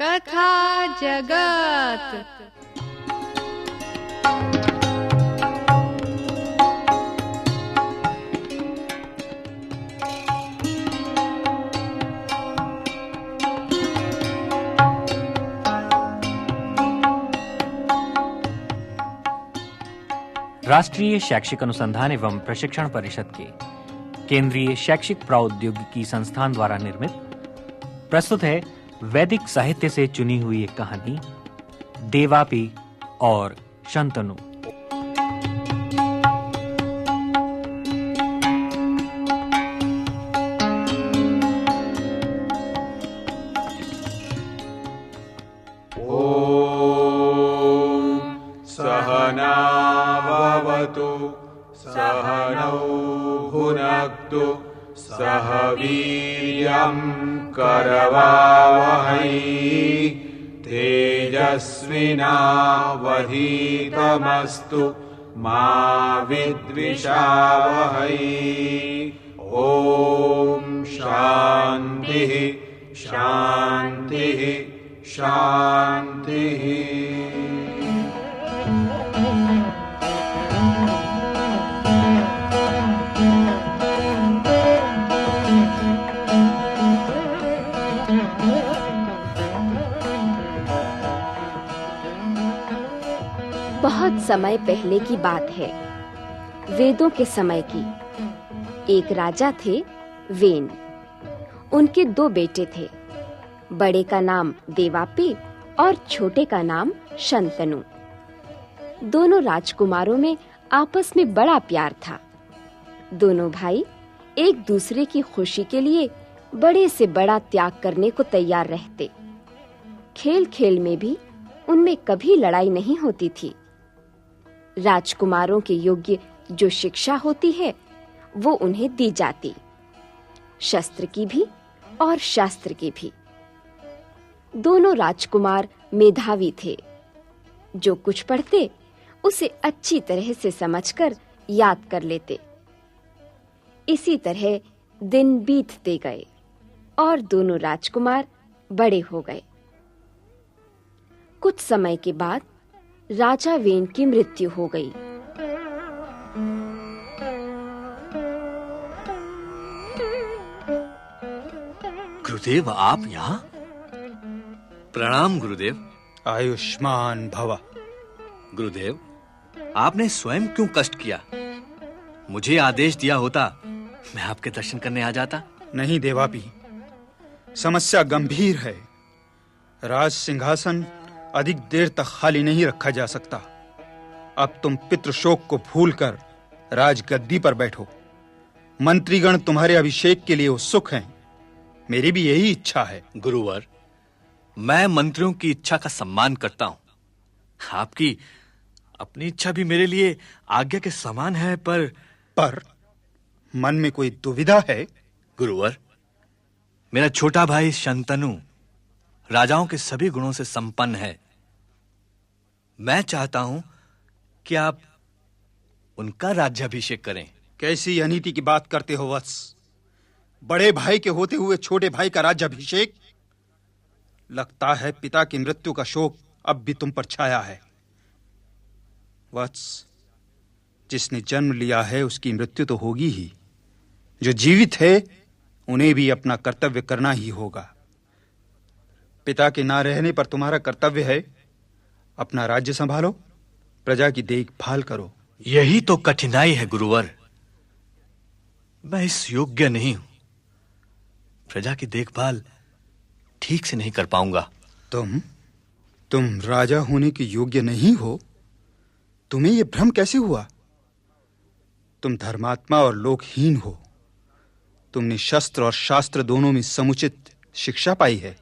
कथा जगत। राष्ट्रीय शैक्षिक अनुसंधान एवं प्रशिक्षण परिषद के केंद्रीय शैक्षिक प्रौद्योगिकी संस्थान द्वारा निर्मित प्रस्तुत है वैदिक साहित्य से चुनी हुई एक कहानी देवापी और शंतनु। सहना भवतु सहनौ भुनक्तु सह वीर्यं करवावहै तेजस्विनावधीतमस्तु मा विद्विषावहै। ॐ शान्तिः शान्तिः शान्तिः। बहुत समय पहले की बात है, वेदों के समय की। एक राजा थे वेन। उनके 2 बेटे थे। बड़े का नाम देवापी और छोटे का नाम शंतनु। दोनों राजकुमारों में आपस में बड़ा प्यार था। दोनों भाई एक दूसरे की खुशी के लिए बड़े से बड़ा त्याग करने को तैयार रहते। खेल-खेल में भी उनमें कभी लड़ाई नहीं होती थी। राजकुमारों के योग्य जो शिक्षा होती है वो उन्हें दी जाती, शस्त्र की भी और शास्त्र की भी। दोनों राजकुमार मेधावी थे। जो कुछ पढ़ते उसे अच्छी तरह से समझकर याद कर लेते। इसी तरह दिन बीतते गए और दोनों राजकुमार बड़े हो गए। कुछ समय के बाद राजा वेन की मृत्यु हो गई। गुरुदेव, आप यहाँ? प्रणाम गुरुदेव। आयुष्मान भव। गुरुदेव, आपने स्वयं क्यों कष्ट किया? मुझे आदेश दिया होता, मैं आपके दर्शन करने आ जाता। नहीं देवापी, समस्या गंभीर है। राज सिंहासन अधिक देर तक खाली नहीं रखा जा सकता। अब तुम पितृशोक को भूलकर राजगद्दी पर बैठो। मंत्रीगण तुम्हारे अभिषेक के लिए उत्सुक हैं। मेरी भी यही इच्छा है। गुरुवर, मैं मंत्रियों की इच्छा का सम्मान करता हूं। आपकी अपनी इच्छा भी मेरे लिए आज्ञा के समान है, पर मन में कोई दुविधा है? गुरुवर, मेरा छोटा भाई शंतनु राजाओं के सभी गुणों से संपन्न है। मैं चाहता हूं कि आप उनका राज्याभिषेक करें। कैसी अनीति की बात करते हो वत्स? बड़े भाई के होते हुए छोटे भाई का राज्याभिषेक? लगता है पिता की मृत्यु का शोक अब भी तुम पर छाया है। वत्स, जिसने जन्म लिया है उसकी मृत्यु तो होगी ही। जो जीवित है उन्हें भी अपना कर्तव्य करना ही होगा। पिता के ना रहने पर तुम्हारा कर्तव्य है अपना राज्य संभालो, प्रजा की देखभाल करो। यही तो कठिनाई है गुरुवर। मैं इस योग्य नहीं हूं। प्रजा की देखभाल ठीक से नहीं कर पाऊंगा। तुम राजा होने के योग्य नहीं हो? तुम्हें यह भ्रम कैसे हुआ? तुम धर्मात्मा और लोकहीन हो। तुमने शस्त्र और शास्त्र दोनों में समुचित शिक्षा पाई है।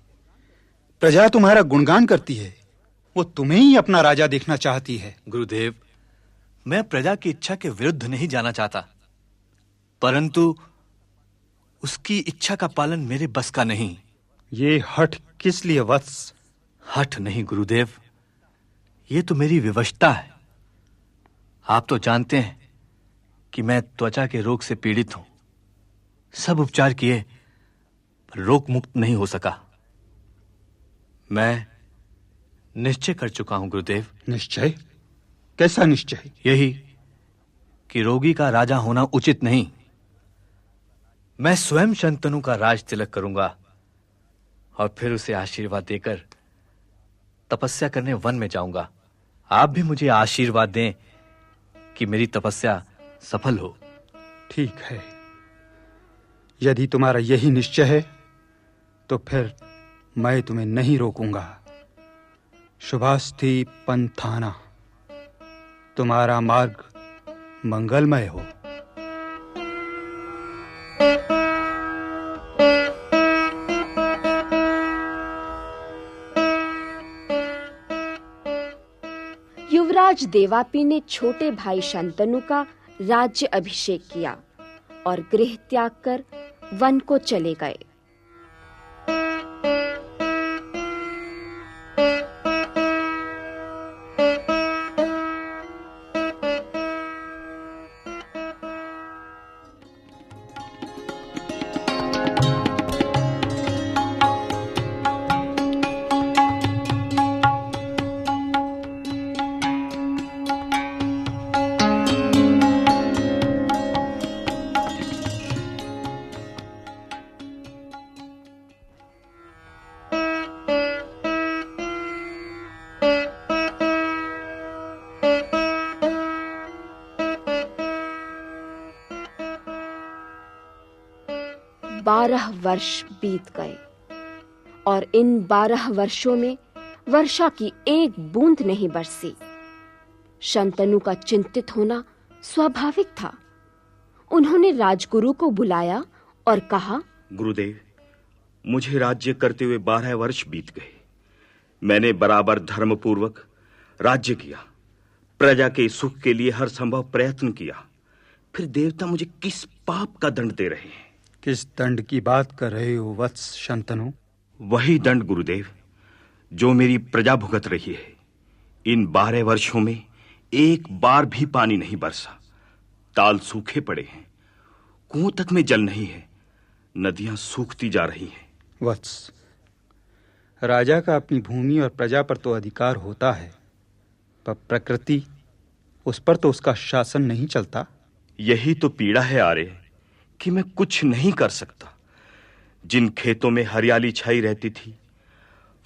प्रजा तुम्हारा गुणगान करती है। वो तुम्हें ही अपना राजा देखना चाहती है। गुरुदेव, मैं प्रजा की इच्छा के विरुद्ध नहीं जाना चाहता, परंतु उसकी इच्छा का पालन मेरे बस का नहीं। ये हठ किस लिए वत्स? हठ नहीं गुरुदेव, ये तो मेरी विवशता है। आप तो जानते हैं कि मैं त्वचा के रोग से पीड़ित हूं। सब उपचार किए पर रोग मुक्त नहीं हो सका। मैं निश्चय कर चुका हूं गुरुदेव। निश्चय? कैसा निश्चय? यही कि रोगी का राजा होना उचित नहीं। मैं स्वयं शंतनु का राज तिलक करूंगा और फिर उसे आशीर्वाद देकर तपस्या करने वन में जाऊंगा। आप भी मुझे आशीर्वाद दें कि मेरी तपस्या सफल हो। ठीक है, यदि तुम्हारा यही निश्चय है तो फिर मैं तुम्हें नहीं रोकूंगा। शुभास्ति पंथाना, तुम्हारा मार्ग मंगलमय हो। युवराज देवापी ने छोटे भाई शंतनु का राज्य अभिषेक किया और गृह त्याग कर वन को चले गए। बारह वर्ष बीत गए और इन 12 वर्षों में वर्षा की एक बूंद नहीं बरसी। शंतनु का चिंतित होना स्वाभाविक था। उन्होंने राजगुरु को बुलाया और कहा, गुरुदेव, मुझे राज्य करते हुए 12 वर्ष बीत गए। मैंने बराबर धर्मपूर्वक राज्य किया, प्रजा के सुख के लिए हर संभव प्रयत्न किया। फिर देवता मुझे किस पाप का दंड दे रहे हैं? किस दंड की बात कर रहे हो वत्स शंतनु? वही दंड गुरुदेव जो मेरी प्रजा भुगत रही है। इन 12 वर्षों में एक बार भी पानी नहीं बरसा। ताल सूखे पड़े हैं, कुओं तक में जल नहीं है, नदियां सूखती जा रही हैं। वत्स, राजा का अपनी भूमि और प्रजा पर तो अधिकार होता है, पर प्रकृति, उस पर तो उसका शासन नहीं चलता। यही तो पीड़ा है आर्य कि मैं कुछ नहीं कर सकता। जिन खेतों में हरियाली छाई रहती थी,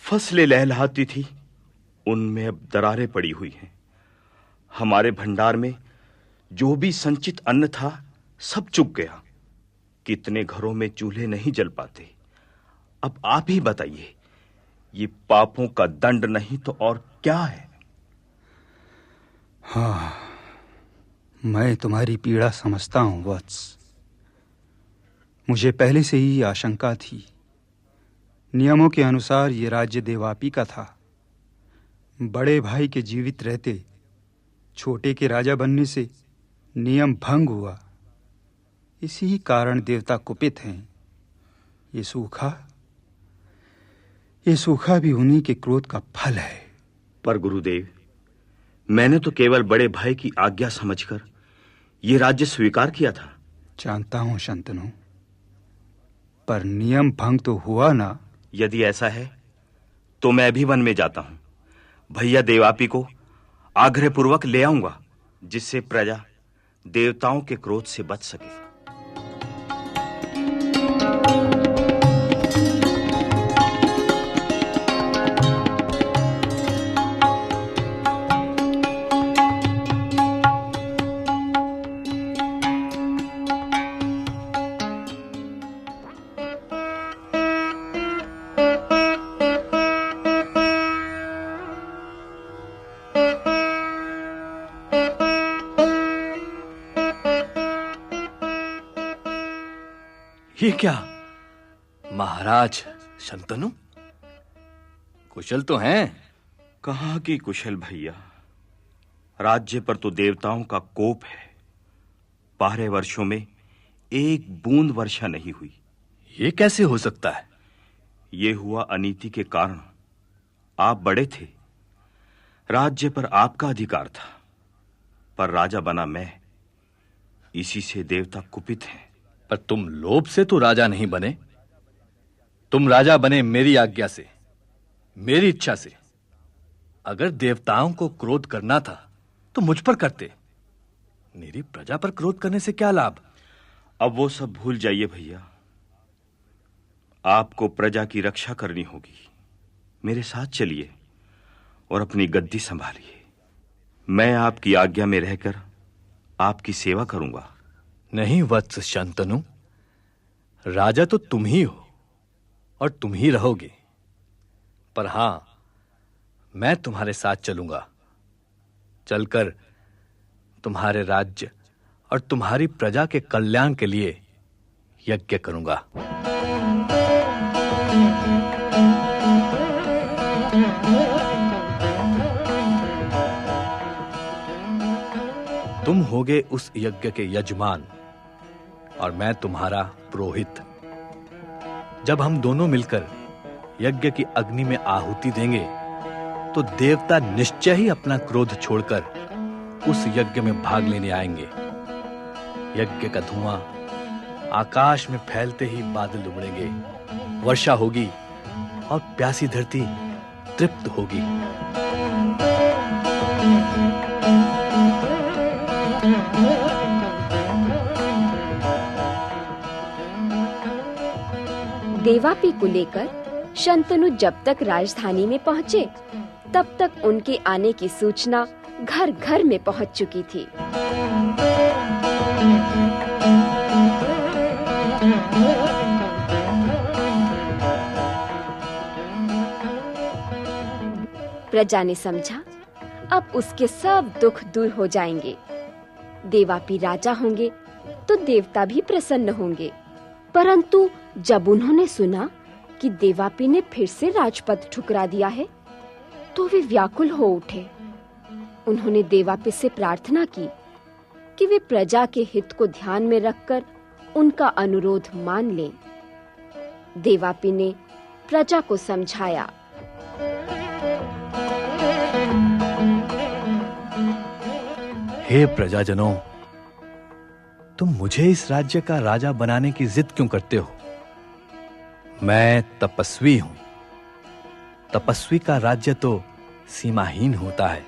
फसलें लहलहाती थी, उनमें अब दरारें पड़ी हुई हैं। हमारे भंडार में जो भी संचित अन्न था सब चुक गया। कितने घरों में चूल्हे नहीं जल पाते। अब आप ही बताइए, ये पापों का दंड नहीं तो और क्या है? हाँ, मैं तुम्हारी पीड़ा समझता हूं वत्स। मुझे पहले से ही आशंका थी। नियमों के अनुसार ये राज्य देवापी का था। बड़े भाई के जीवित रहते छोटे के राजा बनने से नियम भंग हुआ। इसी कारण देवता कुपित हैं। ये सूखा भी उन्हीं के क्रोध का फल है। पर गुरुदेव, मैंने तो केवल बड़े भाई की आज्ञा समझकर ये राज्य स्वीकार किया था। जानता हूं शंतनु, पर नियम भंग तो हुआ ना। यदि ऐसा है तो मैं भी वन में जाता हूं। भैया देवापी को आग्रहपूर्वक ले आऊंगा, जिससे प्रजा देवताओं के क्रोध से बच सके। ये क्या महाराज शंतनु, कुशल तो हैं? कहाँ की कुशल भैया, राज्य पर तो देवताओं का कोप है। 12 वर्षों में एक बूंद वर्षा नहीं हुई। ये कैसे हो सकता है? ये हुआ अनीति के कारण। आप बड़े थे, राज्य पर आपका अधिकार था, पर राजा बना मैं। इसी से देवता कुपित हैं। पर तुम लोभ से तो राजा नहीं बने, तुम राजा बने मेरी आज्ञा से। मेरी इच्छा से। अगर देवताओं को क्रोध करना था तो मुझ पर करते। मेरी प्रजा पर क्रोध करने से क्या लाभ? अब वो सब भूल जाइए भैया। आपको प्रजा की रक्षा करनी होगी। मेरे साथ चलिए और अपनी गद्दी संभालिए। मैं आपकी आज्ञा में रहकर आपकी सेवा करूंगा। नहीं वत्स शंतनु, राजा तो तुम ही हो और तुम ही रहोगे। पर हां, मैं तुम्हारे साथ चलूंगा। चलकर तुम्हारे राज्य और तुम्हारी प्रजा के कल्याण के लिए यज्ञ करूंगा। तुम होगे उस यज्ञ के यजमान और मैं तुम्हारा पुरोहित। जब हम दोनों मिलकर यज्ञ की अग्नि में आहुति देंगे तो देवता निश्चय ही अपना क्रोध छोड़कर उस यज्ञ में भाग लेने आएंगे। यज्ञ का धुआं आकाश में फैलते ही बादल उमड़ेंगे, वर्षा होगी और प्यासी धरती तृप्त होगी। देवापी को लेकर शंतनु जब तक राजधानी में पहुंचे, तब तक उनके आने की सूचना घर घर में पहुंच चुकी थी। प्रजा ने समझा अब उसके सब दुख दूर हो जाएंगे। देवापी राजा होंगे तो देवता भी प्रसन्न होंगे। परंतु जब उन्होंने सुना कि देवापी ने फिर से राजपद ठुकरा दिया है, तो वे व्याकुल हो उठे। उन्होंने देवापी से प्रार्थना की कि वे प्रजा के हित को ध्यान में रखकर उनका अनुरोध मान लें। देवापी ने प्रजा को समझाया। हे प्रजाजनों, तुम मुझे इस राज्य का राजा बनाने की जिद क्यों करते हो? मैं तपस्वी हूं। तपस्वी का राज्य तो सीमाहीन होता है।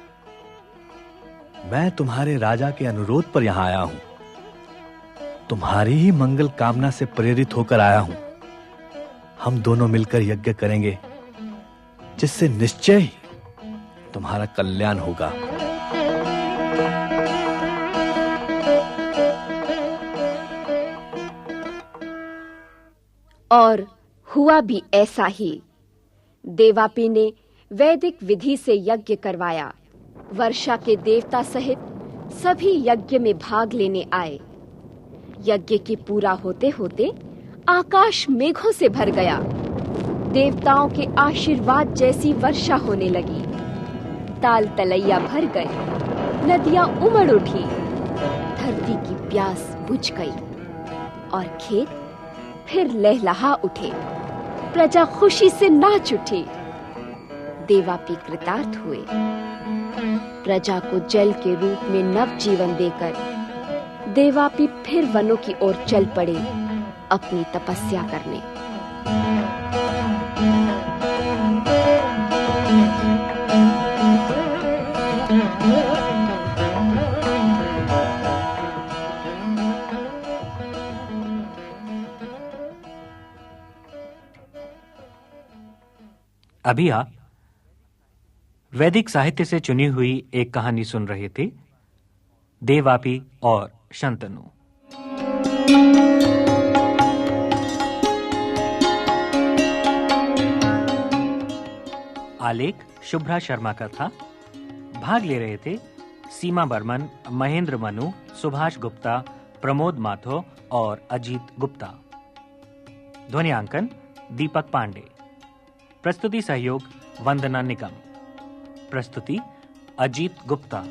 मैं तुम्हारे राजा के अनुरोध पर यहां आया हूं। तुम्हारी ही मंगल कामना से प्रेरित होकर आया हूं। हम दोनों मिलकर यज्ञ करेंगे, जिससे निश्चय ही तुम्हारा कल्याण होगा। और हुआ भी ऐसा ही। देवापी ने वैदिक विधि से यज्ञ करवाया। वर्षा के देवता सहित सभी यज्ञ में भाग लेने आए। यज्ञ के पूरा होते होते आकाश मेघों से भर गया। देवताओं के आशीर्वाद जैसी वर्षा होने लगी। ताल तलैया भर गए, नदियां उमड़ उठी, धरती की प्यास बुझ गई और खेत फिर लहलहा उठे। प्रजा खुशी से नाच उठी। देवापी कृतार्थ हुए। प्रजा को जल के रूप में नव जीवन देकर देवापी फिर वनों की ओर चल पड़े अपनी तपस्या करने। अभी आप वैदिक साहित्य से चुनी हुई एक कहानी सुन रहे थे, देवापी और शंतनु। आलेख शुभ्रा शर्मा का था। भाग ले रहे थे सीमा बर्मन, महेंद्र मनु, सुभाष गुप्ता, प्रमोद माथो और अजीत गुप्ता। ध्वनियांकन दीपक पांडे। प्रस्तुति सहयोग वंदना निगम। प्रस्तुति अजीत गुप्ता।